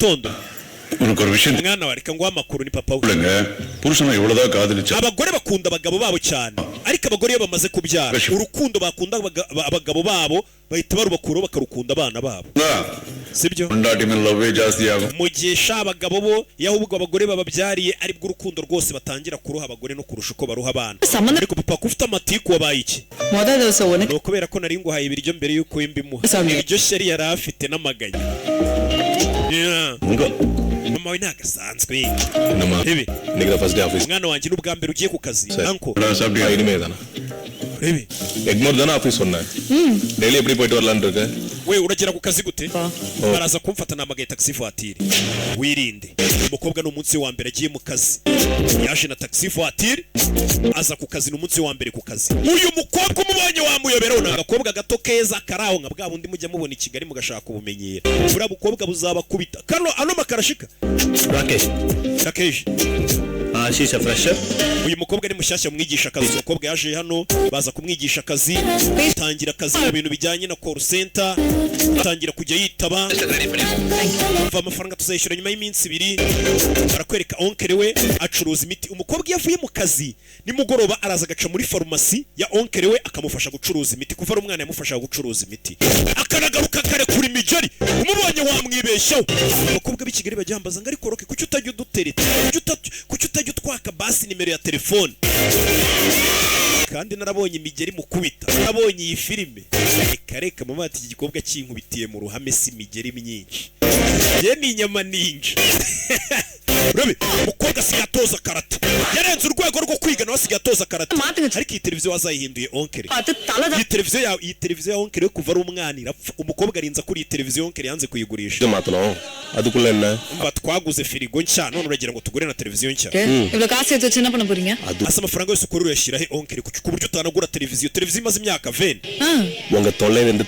tondo உனக்கு ஒரு விஷயம் mwana wa reka ngo amakuru ni papa we சொல்லுங்க புருஷனை எவ்வளவுதான் காதலிச்சா abagore bakunda abagabo babo cyane ariko abagore iyo bamaze kubyara urukundo bakunda abagabo babo bahita barubakura bakarukunda abana babo sibyo ndati me love ಜಾಸ್ತಿ ಆகும் mugisha abagabo bo yahubwo abagore bababyariye ari bwo urukundo rwose batangira kuruha abagore no kurusha uko baruha abana ariko papa kufite amatiku wabaye iki no kubera ko nari nguhaye ibiryo mbere yuko imbimuha ibyo sheri yari afite n'amaganya mama we nagasanzwe ibi nigira first day office mwana wanjye n'ubwa mbere ugiye ku kazi anko சாப்பிட்டியா இனிமேதானா ibi எக்மோர் தான ஆபீஸ் சொன்னேன் டெய்லி எப்படி போயிட்டு வரலாம்னு இருக்க we uragera ku kazi gute baraza kumfata namagaye taxi voiture wirinde umukobwa no munsi wa mbere agiye mu kazi yaje na taxi voiture aza ku kazi no munsi wa mbere ku kazi uyu mukobwa umubonye wamuyobera una agakobwa gato keza karaho nka bwa bundi mujya mubona i Kigali mugashaka ubumenyera bura bukobwa buzaba kubita kano ano makarashika Rakesh Ashisha fresher uyu mukobwa ni mushyashya mwigisha akazi umukobwa yaje hano baza kumwigisha akazi tangira akazi mu bintu bijyanye na call center atangira kujya yitaba va amafaranga tuzayishyura nyuma y'iminsi 2 barakwereka onkere we acuruza imiti umukobwa yavuye mu kazi nimugoroba araza agaca muri farumasi ya onkere we akamufasha gucuruza imiti kuva ari umwana yamufasha gucuruza imiti akanagaruka kare kuri mijari umubonye wamwibeshaho umukobwa b'i Kigali bajyambaza ngo ariko roke kuki utajya udutereta kuki utajya utwaka basi nimero ya telefone kandi narabonye imigeri mukubita narabonye iyi filime reka mama ati igikobwa kinkubitiye mu ruhame si imigeri myinshi ye ni inyama ninja Robi mukobwa sigatoza karate yarenze urwego rwo kwiga no sigatoza karate ariko iyi televiziyo wazayihinduye onkere iyi televiziyo ya onkere kuva ari umwana irapfa umukobwa arinza kuri iyi televiziyo onkere yanze kuyigurisha அதுக்குள்ள என்ன twaguze firigo nshya none uragira ngo tugure na televiziyo nshya இவ்ளோ காசு எடுத்து வச்சு என்ன பண்ண போறீங்க asa amafaranga yose ukora urayashyira he onkere ku buryo utanagura televiziyo imaze imyaka 20 உங்க தொல்லை வந்து